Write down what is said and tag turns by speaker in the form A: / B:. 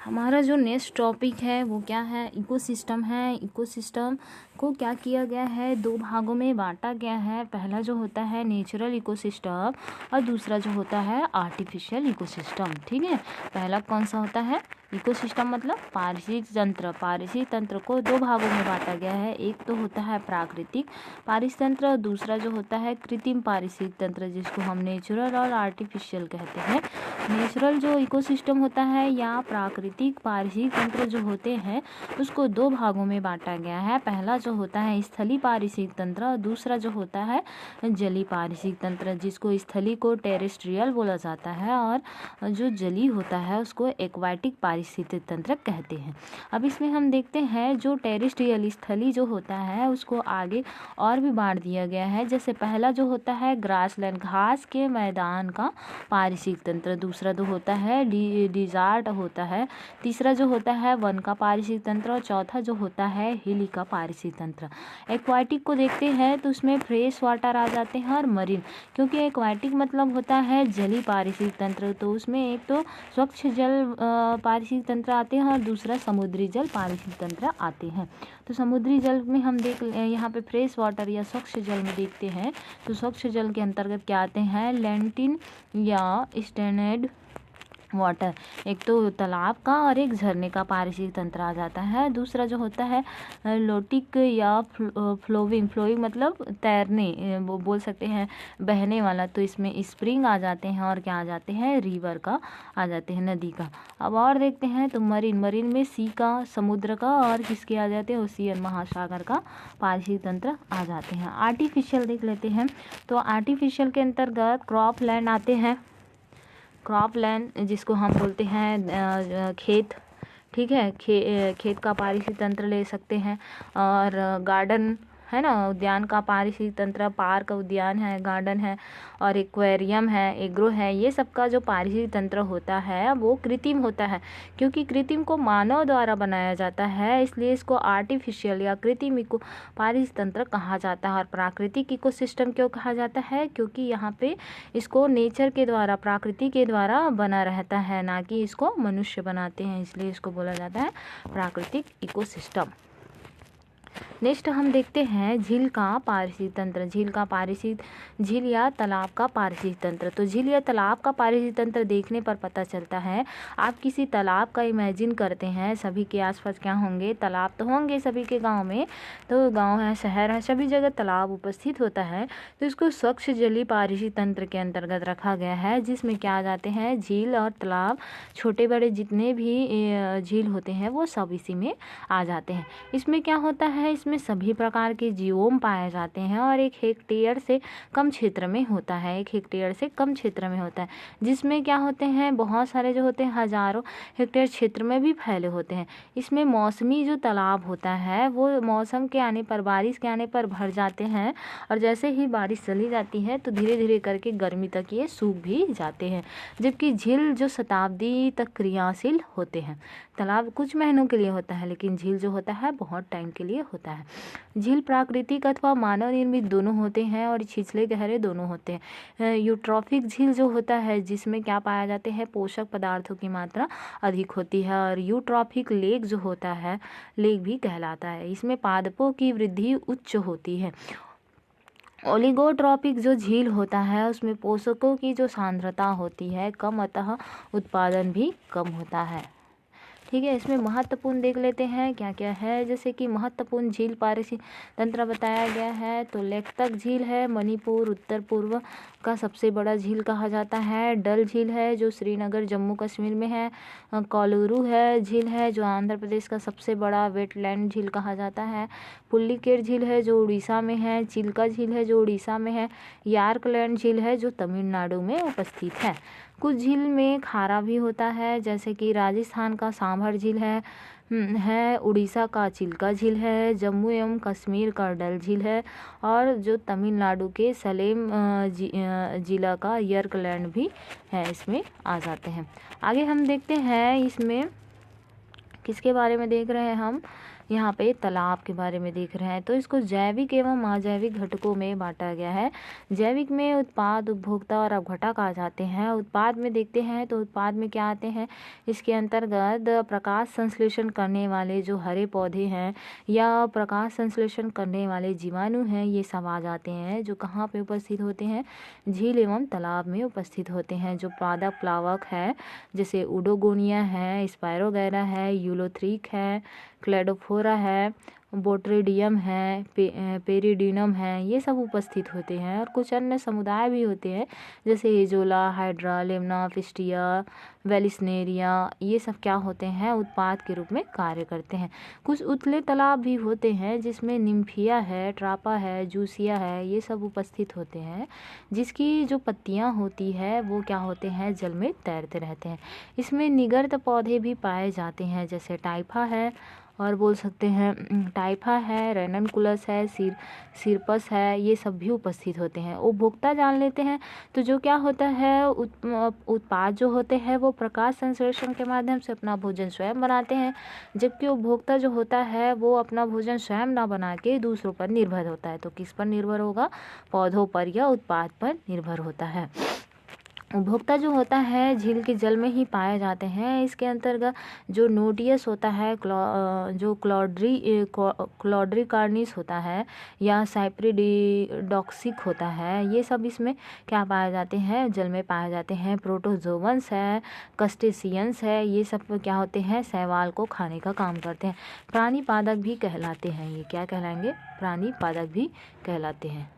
A: हमारा जो next topic है वो क्या है, इकोसिस्टम है। इकोसिस्टम को क्या किया गया है, दो भागों में बांटा गया है। पहला जो होता है नेचुरल इकोसिस्टम और दूसरा जो होता है आर्टिफिशियल इकोसिस्टम। ठीक है, पहला कौन सा होता है, इकोसिस्टम मतलब पारिस्थितिक तंत्र। पारिस्थितिक तंत्र को दो भागों में बांटा गया है, एक तो होता है प्राकृतिक पारिस्थितिक तंत्र और दूसरा जो होता है कृत्रिम पारिस्थितिक तंत्र, जिसको हम नेचुरल और आर्टिफिशियल कहते हैं। नेचुरल जो इकोसिस्टम होता है या प्राकृतिक पारिस्थितिक तंत्र जो होते हैं उसको दो भागों में बांटा गया है। पहला जो होता है स्थलीय पारिस्थितिक तंत्र और दूसरा जो होता है जलीय पारिस्थितिक तंत्र, जिसको स्थलीय को टेरेस्ट्रियल बोला जाता है और जो जलीय होता है उसको एक्वाटिक पारिस्थितिक तंत्र कहते हैं। अब इसमें हम देखते हैं जो टेरेस्ट्रियल स्थलीय जो होता है उसको आगे और भी बांट दिया गया है। जैसे पहला जो होता है ग्रासलैंड घास के मैदान का पारिस्थितिक तंत्र, दूसरा जो होता है डिजार्ट होता है, तीसरा जो होता है वन का पारिस्थितिक तंत्र और चौथा जो होता है हिली का पारिस्थितिक तंत्र। एक्वाटिक को देखते हैं तो उसमें फ्रेश वाटर आ जाते हैं और मरीन, क्योंकि एक्वाटिक मतलब होता है जलीय पारिस्थितिक तंत्र, तो उसमें एक तो स्वच्छ जल पारिस्थितिक तंत्र आते हैं और दूसरा समुद्री जल पारिस्थितिक तंत्र आते हैं। तो समुद्री जल में हम देख यहाँ पे फ्रेश वाटर या स्वच्छ जल में देखते हैं तो स्वच्छ जल के अंतर्गत क्या आते हैं, लैंटिन या स्टैंडर्ड वाटर, एक तो तालाब का और एक झरने का पारिस्थितिक तंत्र आ जाता है। दूसरा जो होता है लोटिक या फ्लोइंग मतलब तैरने वो बोल सकते हैं बहने वाला, तो इसमें स्प्रिंग आ जाते हैं और क्या आ जाते हैं रिवर का आ जाते हैं, नदी का। अब और देखते हैं तो मरीन में सी का समुद्र का और किसके आ जाते हैं ओशियन महासागर का पारिस्थितिक तंत्र आ जाते हैं। आर्टिफिशियल देख लेते हैं तो आर्टिफिशियल के अंतर्गत क्रॉप लैंड आते हैं। क्रॉप लैंड जिसको हम बोलते हैं खेत, ठीक है, खेत का पारिस्थितिक तंत्र ले सकते हैं। और गार्डन है ना, उद्यान का पारिस्थितिक तंत्र, पार्क उद्यान है, गार्डन है और एक्वेरियम है, एग्रो है, ये सब का जो पारिस्थितिक तंत्र होता है वो कृत्रिम होता है, क्योंकि कृत्रिम को मानव द्वारा बनाया जाता है, इसलिए इसको आर्टिफिशियल या कृत्रिम इको पारिस्थितिक तंत्र कहा जाता है। और प्राकृतिक इकोसिस्टम क्यों कहा जाता है, क्योंकि यहाँ पे इसको नेचर के द्वारा प्रकृति के द्वारा बना रहता है, ना कि इसको मनुष्य बनाते हैं, इसलिए इसको बोला जाता है प्राकृतिक इकोसिस्टम। नेक्स्ट हम देखते हैं झील का पारिस्थितिक तंत्र। झील या तालाब का पारिस्थितिक तंत्र। तो झील या तालाब का पारिस्थितिक तंत्र देखने पर पता चलता है, आप किसी तालाब का इमेजिन करते हैं, सभी के आसपास क्या होंगे, तालाब तो होंगे सभी के गांव में, तो गांव है शहर है सभी जगह तालाब उपस्थित होता है, तो इसको स्वच्छ जलीय पारिस्थितिक तंत्र के अंतर्गत रखा गया है, जिसमें क्या आ जाते हैं झील और तालाब, छोटे बड़े जितने भी झील होते हैं वो सब इसी में आ जाते हैं। इसमें क्या होता है, इसमें सभी प्रकार के जीवोम पाए जाते हैं और एक हेक्टेयर से कम क्षेत्र में होता है, जिसमें क्या होते हैं बहुत सारे जो होते हैं हजारों हेक्टेयर क्षेत्र में भी फैले होते हैं। इसमें मौसमी जो तालाब होता है वो मौसम के आने पर, बारिश के आने पर भर जाते हैं और जैसे ही बारिश चली जाती है तो धीरे धीरे करके गर्मी तक ये सूख भी जाते हैं, जबकि झील जो शताब्दी तक क्रियाशील होते हैं। तालाब कुछ महीनों के लिए होता है लेकिन झील जो होता है बहुत टाइम के लिए होता है। झील प्राकृतिक अथवा मानव निर्मित दोनों होते हैं और छिछले गहरे दोनों होते हैं। यूट्रॉफिक झील जो होता है जिसमें क्या पाया जाते हैं, पोषक पदार्थों की मात्रा अधिक होती है, और यूट्रॉफिक लेक जो होता है लेक भी कहलाता है, इसमें पादपों की वृद्धि उच्च होती है। ओलिगोट्रॉपिक जो झील होता है उसमें पोषकों की जो सांद्रता होती है कम, अतः उत्पादन भी कम होता है। ठीक है, इसमें महत्वपूर्ण देख लेते हैं क्या क्या है। जैसे कि महत्वपूर्ण झील पारिस्थितिक तंत्र बताया गया है तो लेखतक झील है, मणिपुर उत्तर पूर्व का सबसे बड़ा झील कहा जाता है। डल झील है जो श्रीनगर जम्मू कश्मीर में है। कोलुरु है झील है जो आंध्र प्रदेश का सबसे बड़ा वेटलैंड झील कहा जाता है। पुल्लिकेर झील है जो उड़ीसा में है। चिल्का झील है जो उड़ीसा में है। यार्कलैंड झील है जो तमिलनाडु में उपस्थित है। कुछ झील में खारा भी होता है, जैसे कि राजस्थान का सांभर झील है, उड़ीसा का चिल्का झील है, जम्मू एवं कश्मीर का डल झील है और जो तमिलनाडु के सलेम जिला का यर्कलैंड भी है, इसमें आ जाते हैं। आगे हम देखते हैं इसमें किसके बारे में देख रहे हैं हम, यहाँ पे तालाब के बारे में देख रहे हैं। तो इसको जैविक एवं अजैविक घटकों में बांटा गया है। जैविक में उत्पाद, उपभोक्ता और अवघटा कहा जाते हैं। उत्पाद में देखते हैं तो उत्पाद में क्या आते हैं, इसके अंतर्गत प्रकाश संश्लेषण करने वाले जो हरे पौधे हैं या प्रकाश संश्लेषण करने वाले जीवाणु हैं, ये सब आ जाते हैं, जो कहाँ पे उपस्थित होते हैं, झील एवं तालाब में उपस्थित होते हैं। जो पादप प्लावक है जैसे उडोगोनिया है, स्पायरोगैरा है, यूलोथ्रिक है, क्लेडोफोरा है, बोट्रेडियम है, पेरिडिनम है, ये सब उपस्थित होते हैं। और कुछ अन्य समुदाय भी होते हैं जैसे एजोला, हाइड्रा, लेमना, फिस्टिया, वेलिस्नेरिया, ये सब क्या होते हैं, उत्पाद के रूप में कार्य करते हैं। कुछ उथले तालाब भी होते हैं जिसमें निम्फिया है, ट्रापा है, जूसिया है, ये सब उपस्थित होते हैं, जिसकी जो पत्तियां होती है वो क्या होते हैं, जल में तैरते रहते हैं। इसमें निगर्त पौधे भी पाए जाते हैं जैसे टाइफा है, और बोल सकते हैं टाइफा है, रेननकुलस है, सिरपस है, ये सब भी उपस्थित होते हैं। उपभोक्ता जान लेते हैं तो जो क्या होता है, उत्पाद जो होते हैं वो प्रकाश संश्लेषण के माध्यम से अपना भोजन स्वयं बनाते हैं, जबकि उपभोक्ता जो होता है वो अपना भोजन स्वयं ना बना के दूसरों पर निर्भर होता है। तो किस पर निर्भर होगा, पौधों पर या उत्पाद पर निर्भर होता है। उपभोक्ता जो होता है झील के जल में ही पाए जाते हैं। इसके अंतर्गत जो नोटियस होता है, जो क्लॉड्रिकार्निस होता है या साइप्रिडॉक्सिक होता है, ये सब इसमें क्या पाए जाते हैं, जल में पाए जाते हैं। प्रोटोजोवंस है, क्रस्टेशियंस है, ये सब क्या होते हैं, शैवाल को खाने का काम करते हैं। प्राणी पादप भी कहलाते हैं। ये क्या कहलाएंगे, प्राणी पादप भी कहलाते हैं।